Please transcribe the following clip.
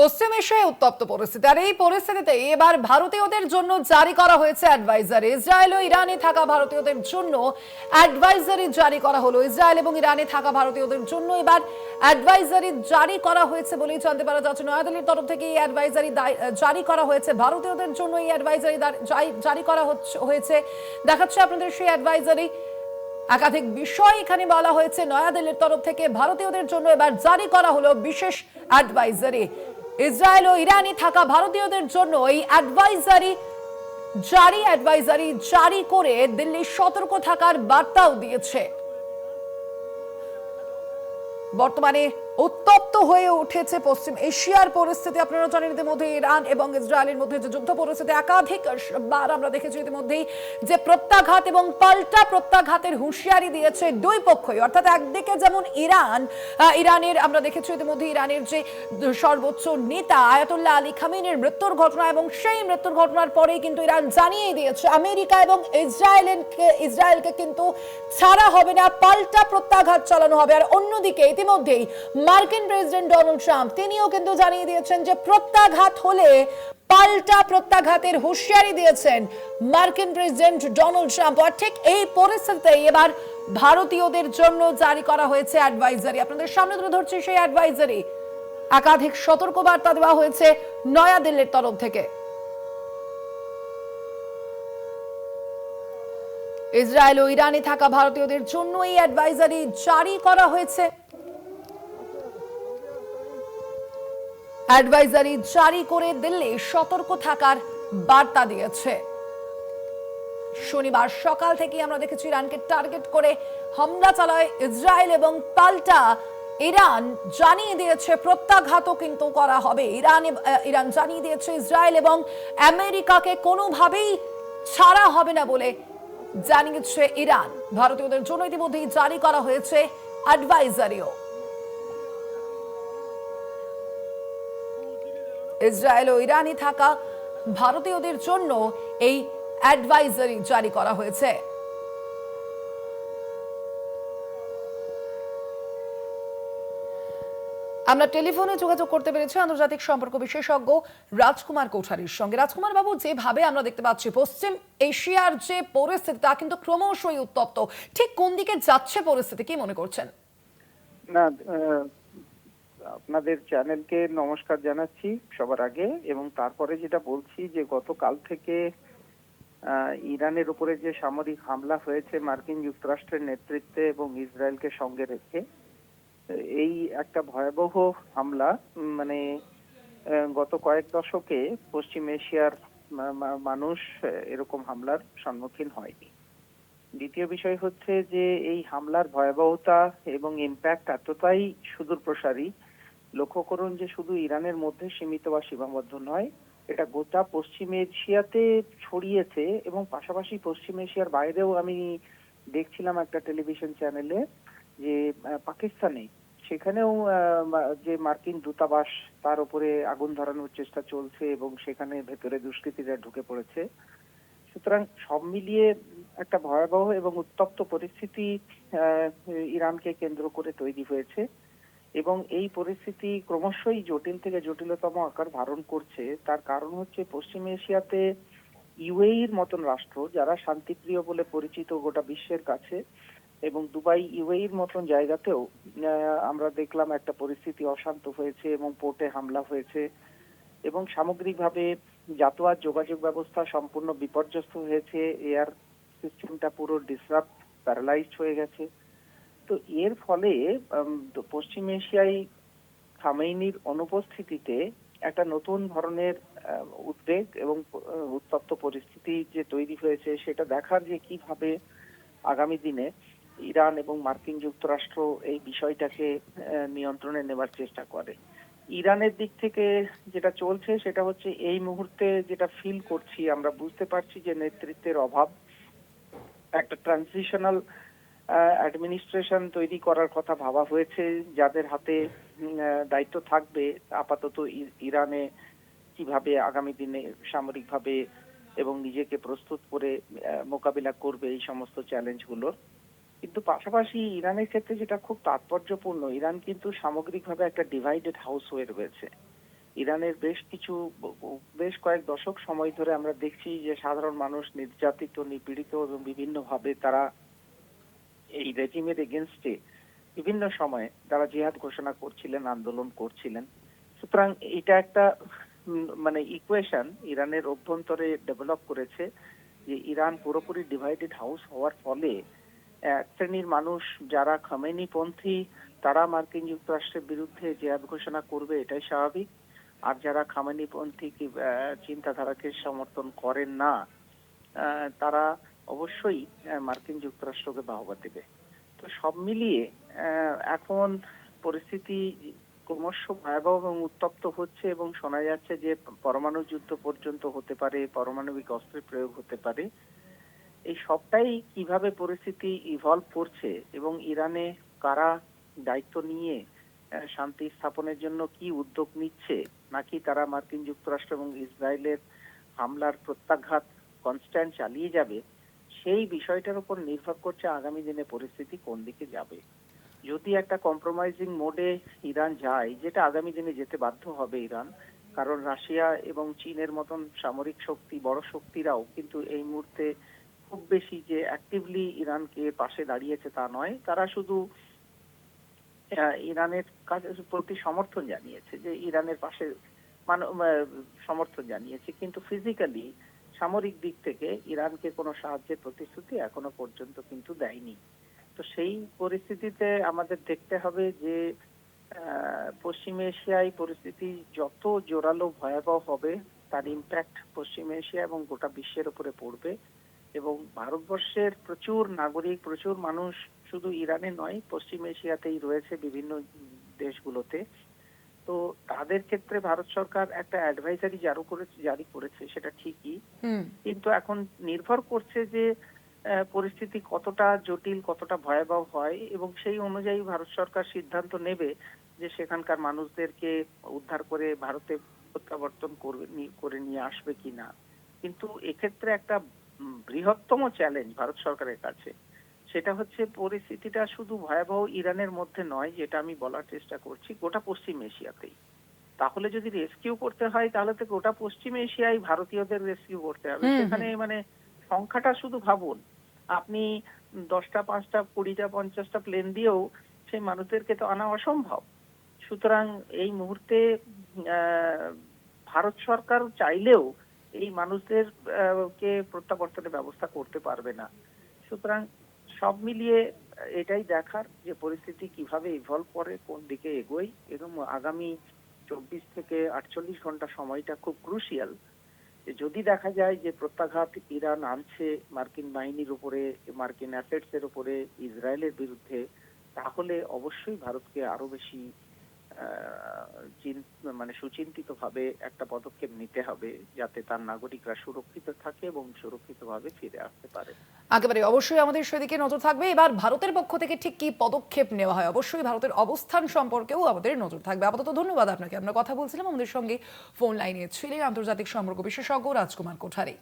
পশ্চিম এশিয়ায় উত্তপ্ত পরিস্থিতি, আর এই পরিস্থিতিতে এবার ভারতীয়দের জন্য জারি করা হয়েছে অ্যাডভাইজারি। ইসরায়েল ও ইরানে থাকা ভারতীয়দের জন্য অ্যাডভাইজারি জারি করা হলো। ইসরায়েল এবং ইরানে থাকা ভারতীয়দের জন্য এবার অ্যাডভাইজারি জারি করা হয়েছে বলেই জানতে পারা যাচ্ছে। নয়াদিল্লির তরফ থেকে এই অ্যাডভাইজারি জারি করা হয়েছে। ভারতীয়দের জন্য এই অ্যাডভাইজারি জারি করা হয়েছে। দেখাচ্ছে আপনাদের সেই অ্যাডভাইজারি। একাধিক বিষয় এখানে বলা হয়েছে। নয়াদিল্লির তরফ থেকে ভারতীয়দের জন্য এবার জারি করা হলো বিশেষ অ্যাডভাইজারি। ইসরায়েল ও ইরানে থাকা ভারতীয়দের জন্য এই অ্যাডভাইজারি জারি করে দিল্লি সতর্ক থাকার বার্তাও দিয়েছে। বর্তমানে উত্তপ্ত হয়ে উঠেছে পশ্চিম এশিয়ার পরিস্থিতি। আপনারা জানেন ইতিমধ্যে ইরান এবং ইসরায়েলের মধ্যে যে যুদ্ধ পরিস্থিতি একাধিক বার আমরা দেখেছি ইতিমধ্যেই যে প্রত্যাঘাত এবং পাল্টা প্রত্যাঘাতের হুঁশিয়ারি দিয়েছে দুই পক্ষই। অর্থাৎ একদিকে যেমন ইরানের আমরা দেখেছি ইতিমধ্যে ইরানের যে সর্বোচ্চ নেতা আয়াতুল্লাহ আলী খামেনির মৃত্যুর ঘটনা, এবং সেই মৃত্যুর ঘটনার পরেই কিন্তু ইরান জানিয়ে দিয়েছে আমেরিকা এবং ইসরায়েলকে কিন্তু ছাড়া হবে না, পাল্টা প্রত্যাঘাত চালানো হবে। আর অন্যদিকে ইতিমধ্যেই মার্কিন প্রেসিডেন্ট ডোনাল্ড ট্রাম্প তিনিও কিন্তু জানিয়ে দিয়েছেন যে প্রত্যাঘাত হলে পাল্টা প্রত্যাঘাতের হুঁশিয়ারি দিয়েছেন মার্কিন প্রেসিডেন্ট ডোনাল্ড ট্রাম্প। আর ঠিক এই পরিস্থিতিতে এবার ভারতীয়দের জন্য জারি করা হয়েছে অ্যাডভাইজারি। আপনাদের সামনে তুলে ধরছি সেই অ্যাডভাইজারি। একাধিক সতর্কবার্তা দেওয়া হয়েছে নয়াদিল্লির তরফ থেকে। ইসরায়েল ও ইরানে থাকা ভারতীয়দের জন্য এই অ্যাডভাইজারি জারি করা হয়েছে। অ্যাডভাইজারি জারি করে দিল্লি সতর্ক থাকার বার্তা দিয়েছে। শনিবার সকাল থেকে আমরা দেখেছি ইরানকে টার্গেট করে হামলা চালায় ইসরায়েল, এবং পাল্টা ইরান জানিয়ে দিয়েছে প্রত্যাঘাতও কিন্তু করা হবে। ইরান জানিয়ে দিয়েছে ইসরায়েল এবং আমেরিকাকে কোনোভাবেই ছাড়া হবে না বলে জানিয়েছে ইরান। ভারতীয়দের জন্য ইতিমধ্যেই জারি করা হয়েছে অ্যাডভাইজারিও। ইসরায়েল ও ইরানে থাকা ভারতীয়দের জন্য এই অ্যাডভাইজারি জারি করা হয়েছে। আমরা টেলিফোনে যোগাযোগ করতে পেরেছি আন্তর্জাতিক সম্পর্ক বিশেষজ্ঞ রাজকুমার কোঠারির সঙ্গে। রাজকুমার বাবু, যেভাবে আমরা দেখতে পাচ্ছি পশ্চিম এশিয়ার যে পরিস্থিতি তা কিন্তু ক্রমশই উত্তপ্ত, ঠিক কোন দিকে যাচ্ছে পরিস্থিতি, কি মনে করছেন? না, আপনাদের চ্যানেলকে নমস্কার জানাচ্ছি সবার আগে, এবং তারপরে যেটা বলছি যে গতকাল থেকে ইরানের উপরে যে সামরিক হামলা হয়েছে মার্কিন যুক্তরাষ্ট্রের নেতৃত্বে এবং ইসরায়েলকে সঙ্গে রেখে, এই একটা ভয়াবহ হামলা, মানে গত কয়েক দশকে পশ্চিম এশিয়ার মানুষ এরকম হামলার সম্মুখীন হয়নি। দ্বিতীয় বিষয় হচ্ছে যে এই হামলার ভয়াবহতা এবং ইম্প্যাক্ট এতটাই সুদূর প্রসারী। লক্ষ্য করুন যে শুধু ইরানের মধ্যে সীমিত বা সীমাবদ্ধ নয়, এটা গোটা পশ্চিম এশিয়াতে ছড়িয়েছে, এবং পাশাপাশি পশ্চিম এশিয়ার বাইরেও আমি দেখছিলাম একটা টেলিভিশন চ্যানেলে যে পাকিস্তানে, সেখানেও যে মার্কিন দূতাবাস তার উপরে আগুন ধরানোর চেষ্টা চলছে এবং সেখানে ভেতরে দুষ্কৃতীরা ঢুকে পড়েছে। সুতরাং সব মিলিয়ে একটা ভয়াবহ এবং উত্তপ্ত পরিস্থিতি ইরানকে কেন্দ্র করে তৈরি হয়েছে, এবং এই পরিস্থিতি ক্রমশই জটিল থেকে জটিলতম আকার ধারণ করছে। তার কারণ হচ্ছে পশ্চিম এশিয়াতে ইউএইর মতন রাষ্ট্র, যারা শান্তিপ্রিয় বলে পরিচিত গোটা বিশ্বের কাছে, এবং দুবাই ইউএইর মতন জায়গাতেও আমরা দেখলাম একটা পরিস্থিতি অশান্ত হয়েছে এবং পোর্টে হামলা হয়েছে, এবং সামগ্রিকভাবে যাতায়াত যোগাযোগ ব্যবস্থা সম্পূর্ণ বিপর্যস্ত হয়েছে। এয়ার সিস্টেমটা পুরো ডিসরাপ্ট, প্যারালাইজড হয়ে গেছে। তো এর ফলে পশ্চিম এশিয়ায় খামেনির অনুপস্থিতিতে একটা নতুন ধরনের উদ্বেগ এবং উত্তপ্ত পরিস্থিতি যে তৈরি হয়েছে, সেটা দেখার যে কিভাবে আগামী দিনে ইরান এবং মার্কিন যুক্তরাষ্ট্র এই বিষয়টাকে নিয়ন্ত্রণে নেবার চেষ্টা করে। ইরানের দিক থেকে যেটা চলছে সেটা হচ্ছে এই মুহূর্তে যেটা ফিল করছি, আমরা বুঝতে পারছি যে নেতৃত্বের অভাব। একটা ট্রানজিশনাল অ্যাডমিনিস্ট্রেশন তৈরি করার কথা ভাবা হয়েছে, যাদের হাতে দায়িত্ব থাকবে আপাতত ইরানে কিভাবে আগামী দিনে সামরিকভাবে এবং নিজেকে প্রস্তুত করে মোকাবিলা করবে এই সমস্ত চ্যালেঞ্জগুলোর। কিন্তু পাশাপাশি ইরানের ক্ষেত্রে যেটা খুব তাৎপর্যপূর্ণ, ইরান কিন্তু সামগ্রিকভাবে একটা ডিভাইডেড হাউস হয়ে রয়েছে। ইরানের বেশ কয়েক দশক সময় ধরে আমরা দেখছি যে সাধারণ মানুষ নির্যাতিত, নিপীড়িত এবং বিভিন্নভাবে তারা এই রেজিমের এগেনস্টে বিভিন্ন সময়ে তারা জিহাদ ঘোষণা করছিলেন, আন্দোলন করছিলেন। সুতরাং এটা একটা মানে ইকুয়েশন ইরানের অভ্যন্তরে ডেভেলপ করেছে যে ইরান পুরোপুরি ডিভাইডেড হাউস হওয়ার ফলে এক শ্রেণীর মানুষ যারা খামেনি পন্থী তারা মার্কিন যুক্তরাষ্ট্রের বিরুদ্ধে জিহাদ ঘোষণা করবে, এটাই স্বাভাবিক। আর যারা খামেনি পন্থী চিন্তাধারাকে সমর্থন করেন না তারা অবশ্যই মার্কিন যুক্তরাষ্ট্রকে বাহবা দেবে। তো সব মিলিয়ে এখন পরিস্থিতি ক্রমশ ভয়াবহ এবং উত্তপ্ত হচ্ছে এবং শোনা যাচ্ছে যে পরমাণু যুদ্ধ পর্যন্ত হতে পারে, পারমাণবিক অস্ত্রের প্রয়োগ হতে পারে। এই সবটাই কিভাবে পরিস্থিতি ইভলভ করছে এবং ইরানে কারা দায়িত্ব নিয়ে শান্তি স্থাপনের জন্য কি উদ্যোগ নিচ্ছে, নাকি তারা মার্কিন যুক্তরাষ্ট্র এবং ইসরায়েলের হামলার প্রত্যাঘাত কনস্ট্যান্ট চালিয়ে যাবে, সেই বিষয়টার উপর নির্ভর করছে আগামী দিনে পরিস্থিতি কোন দিকে যাবে। যদি একটা কম্প্রোমাইজিং মোডে ইরান যায়, যেটা আগামী দিনে যেতে বাধ্য হবে ইরান, কারণ রাশিয়া এবং চীনের মতন সামরিক শক্তি, বড় শক্তিরাও কিন্তু এই মুহূর্তে খুব বেশি যে অ্যাক্টিভলি ইরানকে পাশে দাঁড়িয়েছে তা নয়, তারা শুধু ইরানের কাছে প্রতি সমর্থন জানিয়েছে, যে ইরানের পাশে সমর্থন জানিয়েছে, কিন্তু ফিজিক্যালি সামরিক দিক থেকে ইরানকে কোনো সাহায্যের প্রতিশ্রুতি এখনো পর্যন্ত কিন্তু দেয়নি। তো সেই পরিস্থিতিতে আমাদের দেখতে হবে যে পশ্চিম এশিয়ায় পরিস্থিতি যত জোরালো ভয়াবহ হবে তার ইম্প্যাক্ট পশ্চিম এশিয়া এবং গোটা বিশ্বের উপরে পড়বে। এবং ভারতবর্ষের প্রচুর নাগরিক, প্রচুর মানুষ শুধু ইরানে নয়, পশ্চিম এশিয়াতেই রয়েছে বিভিন্ন দেশগুলোতে। তো তাদের ক্ষেত্রে ভারত সরকার একটা অ্যাডভাইজারি জারি করেছে, সেটা ঠিকই, কিন্তু এখন নির্ভর করছে যে পরিস্থিতি কতটা জটিল, কতটা ভয়াবহ হয় এবং সেই অনুযায়ী ভারত সরকার সিদ্ধান্ত নেবে যে সেখানকার মানুষদেরকে উদ্ধার করে ভারতে প্রত্যাবর্তন করে নিয়ে আসবে কিনা। কিন্তু এক্ষেত্রে একটা বৃহত্তম চ্যালেঞ্জ ভারত সরকারের কাছে, সেটা হচ্ছে পরিস্থিতিটা শুধু ভয়াবহ ইরানের মধ্যে নয়, যেটা আমি বলার চেষ্টা করছি, গোটা পশ্চিম এশিয়াতেই। তাহলে যদি রেস্কিউ করতে হয় তাহলে তো গোটা পশ্চিম এশিয়ায় ভারতীয়দের রেস্কিউ করতে হবে। সেখানে মানে সংখ্যাটা শুধু ভাবুন, আপনি 10টা 5টা 20টা 50টা প্লেন দিয়েও সেই মানুষদেরকে তো আনা অসম্ভব। সুতরাং এই মুহূর্তে ভারত সরকার চাইলেও এই মানুষদের কে প্রত্যাবর্তনের ব্যবস্থা করতে পারবে না। সুতরাং সব মিলিয়ে এটাই দেখার যে পরিস্থিতি কিভাবে ইভলভ করে, কোন দিকে এগোয়, এবং আগামী 24 থেকে 48 ঘন্টা সময়টা খুব ক্রুশিয়াল। যদি দেখা যায় যে প্রত্যাঘাত ইরান আনছে মার্কিন বাহিনীর উপরে, মার্কিন অ্যাসেটস এর উপরে, ইসরায়েলের বিরুদ্ধে, তাহলে অবশ্যই ভারতকে আরো বেশি সুচিন্তিত ভাবে একটা পদক্ষেপ নিতে হবে, যাতে তার নাগরিকরা সুরক্ষিত থাকে এবং সুরক্ষিতভাবে ফিরে আসতে পারে। একেবারে অবশ্যই আমাদের সেদিকে নজর থাকবে। এবার ভারতের পক্ষ থেকে ঠিক কি পদক্ষেপ নেওয়া হয়, অবশ্যই ভারতের অবস্থান সম্পর্কেও আমাদের নজর থাকবে। আপাতত ধন্যবাদ আপনাকে। আমরা কথা বলছিলাম, আমাদের সঙ্গে ফোন লাইনে ছিলেন আন্তর্জাতিক সম্পর্ক বিশেষজ্ঞ রাজকুমার কোঠারি।